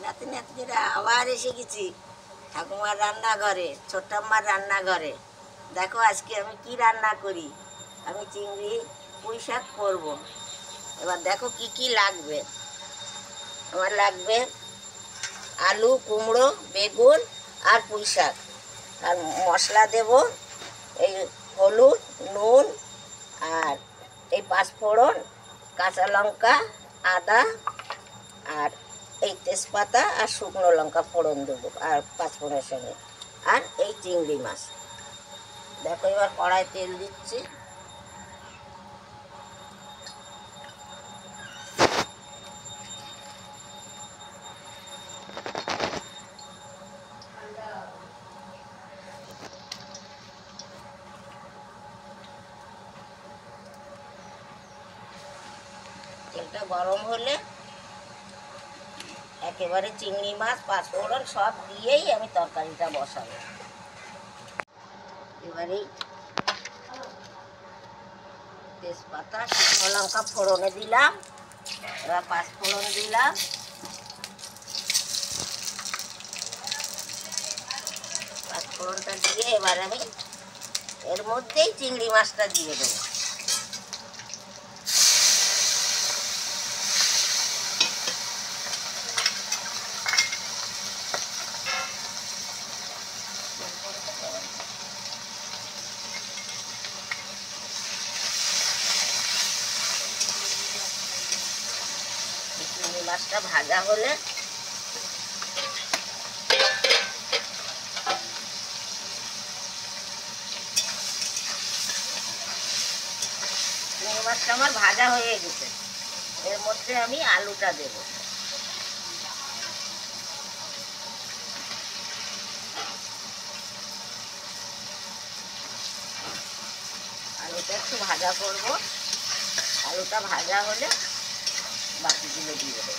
নাতি নাতনিরা আবার এসে গেছি ঠাকুমার রান্নাঘরে, ছোট্টাম্মার রান্নাঘরে। দেখো আজকে আমি কি রান্না করি। আমি চিংড়ি পুঁই শাক করবো। এবার দেখো কি কি লাগবে। আমার লাগবে আলু, কুমড়ো, বেগুন আর পুঁই শাক। আর মশলা দেব এই হলুদ, নুন আর এই পাঁচফোড়ন, কাঁচা লঙ্কা, আদা আর এই তেজপাতা আর শুকনো লঙ্কা ফোড়ন দেবো আর পাঁচফোড়নের সঙ্গে, আর এই চিংড়ি মাছ। দেখো এবার কড়াই তেল দিচ্ছি। তেলটা গরম হলে একেবারে চিংড়ি মাছ, পাঁচফোড়ন সব দিয়েই আমি তরকারিটা বসাবো। এবারেই তেজপাতা, শুকনো লঙ্কা ফোড়নে দিলাম, এবার পাঁচফোড়ন দিলাম, পাঁচফোড়নটা দিয়ে এবার আমি এর মধ্যেই চিংড়ি মাছটা দিয়ে দেবো। চিংড়ি মাছটা ভাজা হলে চিংড়ি মাছটা আমার ভাজা হয়ে গেছে, এর মধ্যে আমি আলুটা দেব। আলুটা একটু ভাজা করব, আলুটা ভাজা হলে বাকিগুলো দিয়ে দেবো।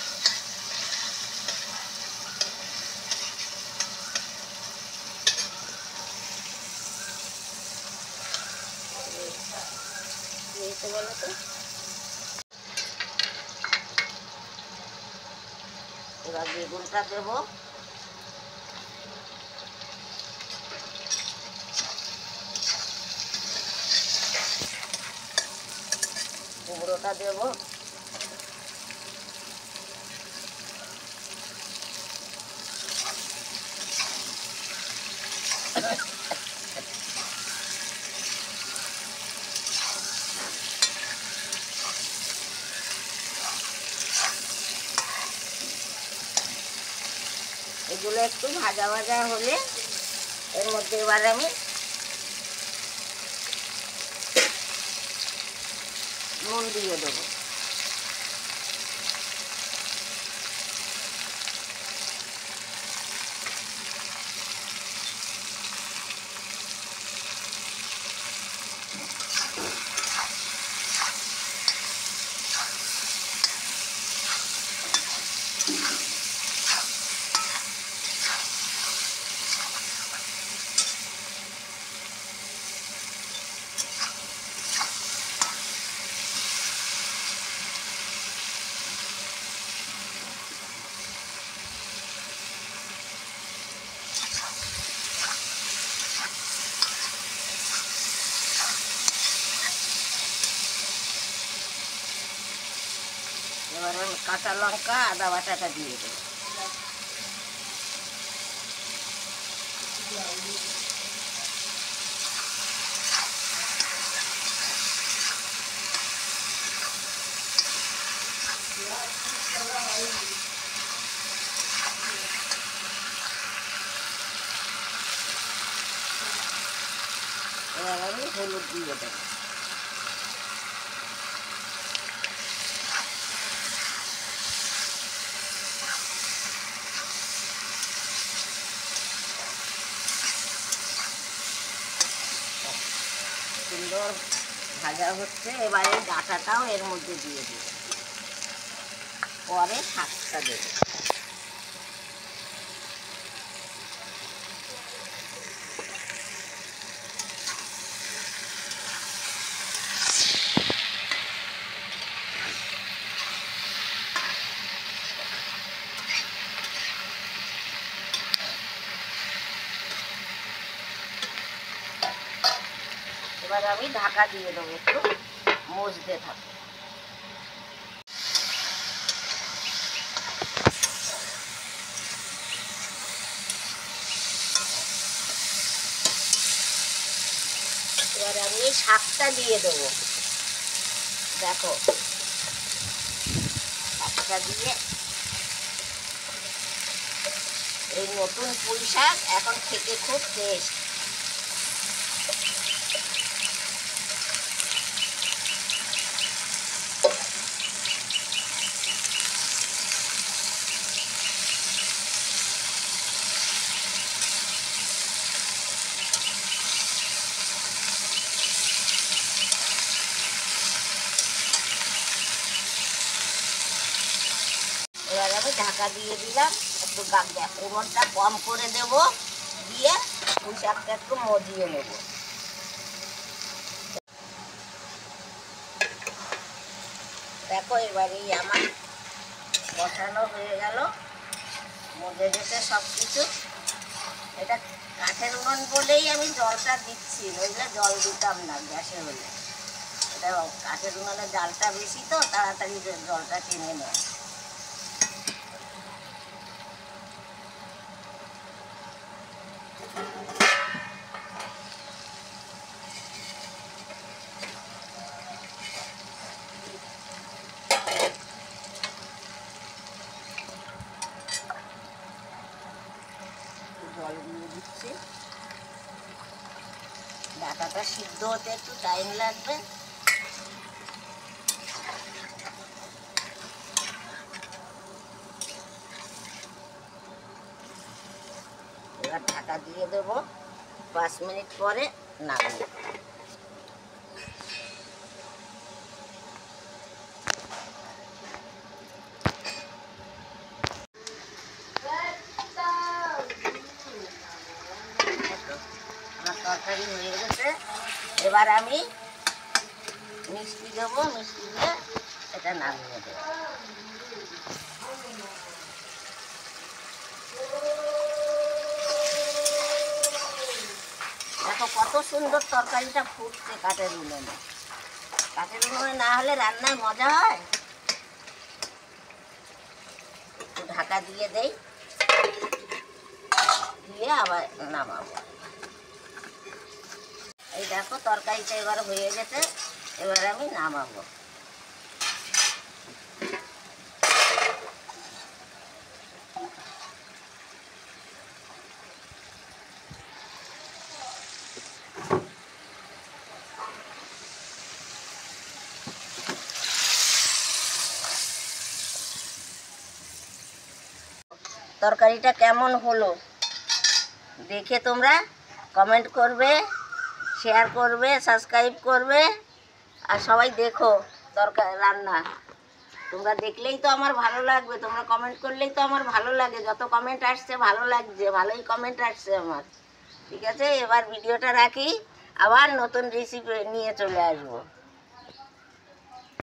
বলো তো, এবার বেগুনটা দেবো, কুমড়োটা দেবো, এগুলো একটু ভাজা ভাজা হলে এর মধ্যে এবার আমি নুন দিয়ে দেবো। এবার আমি কাঁচা লঙ্কা, আদা বাটাটা দিয়ে দেবো। এবার আমি হলুদ দিয়ে দেবো। সুন্দর ভাজা হচ্ছে, এবার এই ডাঁটাটাও এর মধ্যে দিয়ে দিব, পরে শাকটা দেবো। এবার আমি ঢাকা দিয়ে দেবো, একটু মজতে থাকবো। এবার আমি এই শাকটা দিয়ে দেবো। দেখো শাকটা দিয়ে, এই নতুন পুঁই শাক এখন খেতে খুব টেস্ট। এবার আমি ঢাকা দিয়ে দিলাম, একটু ওভনটা কম করে দেব, দিয়ে পুঁই শাকটা একটু মজিয়ে নেব। দেখো এবার এই আমার বসানো হয়ে গেল, মজে গেছে সব কিছু। এটা কাঠের উনুন বলেই আমি জলটা দিচ্ছি, নইলে জল দিতাম না গ্যাসে হলে। এটা কাঠের উনুনে জালটা বেশি তো তাড়াতাড়ি জলটা টেনে নেয়। জল দিয়ে দিচ্ছি, ডাটাটা সিদ্ধ হতে একটু টাইম লাগবে। এবার ঢাকা দিয়ে দেবো, 5 মিনিট পরে নামিয়ে। আমার তরকারি হয়ে গেছে, এবার আমি মিষ্টি দেবো, মিষ্টি দিয়ে এটা নামিয়ে দেবো। দেখো কত সুন্দর তরকারিটা ফুটছে কাঠের উনুনে। কাঠের উনুনে না হলে রান্নায় মজা হয়। একটু ঢাকা দিয়ে দেই, দিয়ে আবার নামাবো। এই দেখো তরকারিটা এবার হয়ে গেছে, এবার আমি নামাবো। তরকারিটা কেমন হলো দেখে তোমরা কমেন্ট করবে, শেয়ার করবে, সাবস্ক্রাইব করবে। আর সবাই দেখো রান্না। তোমরা দেখলেই তো আমার ভালো লাগবে, তোমরা কমেন্ট করলেই তো আমার ভালো লাগে। যত কমেন্ট আসছে ভালো লাগছে, ভালোই কমেন্ট আসছে আমার। ঠিক আছে, এবার ভিডিওটা রাখি, আবার নতুন রেসিপি নিয়ে চলে আসবো।